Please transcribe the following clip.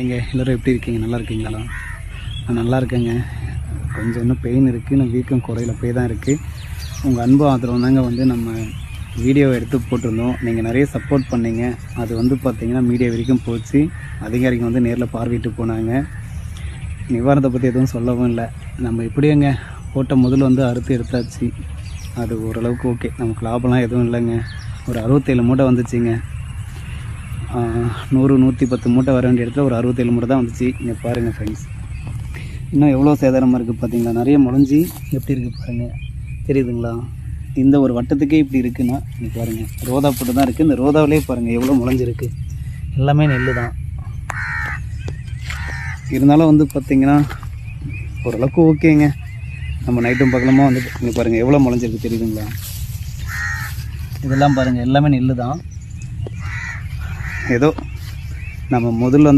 இங்கே எல்லோரும் எப்படி இருக்கீங்க? நல்லா இருக்கீங்களா? நான் நல்லா இருக்கேங்க. கொஞ்சம் இன்னும் பெயின் இருக்குது, நான் வீக்கம் குறையில போய் தான் இருக்குது. உங்கள் அன்பு ஆதரவு தாங்க வந்து நம்ம வீடியோவை எடுத்து போட்டிருந்தோம். நீங்கள் நிறைய சப்போர்ட் பண்ணீங்க. அது வந்து பார்த்திங்கன்னா மீடியா வரைக்கும் போச்சு. அதிகாரிங்க வந்து நேரில் பார்வையிட்டு போனாங்க. நிவாரணத்தை பற்றி எதுவும் சொல்லவும் இல்லை. நம்ம எப்படியேங்க போட்ட முதல்ல வந்து அறுத்து எடுத்தாச்சு. அது ஓரளவுக்கு ஓகே. நமக்கு லாபம்லாம் எதுவும் இல்லைங்க. ஒரு 67 மூட்டை வந்துச்சுங்க. 100-110 மூட்டை வர வேண்டிய இடத்துல ஒரு 67 மூட்டை தான் வந்துச்சு. இங்கே பாருங்கள் ஃப்ரெண்ட்ஸ், இன்னும் எவ்வளோ சேதாரமாக இருக்குது பார்த்தீங்களா? நிறைய முளைஞ்சி எப்படி இருக்குது பாருங்கள், தெரியுதுங்களா? இந்த ஒரு வட்டத்துக்கே இப்படி இருக்குன்னா இங்கே பாருங்கள், ரோதா போட்டு தான் இருக்குது. இந்த ரோதாவிலே பாருங்கள் எவ்வளோ முளைஞ்சிருக்கு. எல்லாமே நெல் தான். இருந்தாலும் வந்து பார்த்திங்கன்னா ஓரளவுக்கு ஓகேங்க. நம்ம நைட்டும் பகலமாக வந்து இங்கே பாருங்கள் எவ்வளோ முளைஞ்சிருக்கு, தெரியுதுங்களா? இதெல்லாம் பாருங்கள் எல்லாமே நெல் தான். ஏதோ நம்ம முதல்ல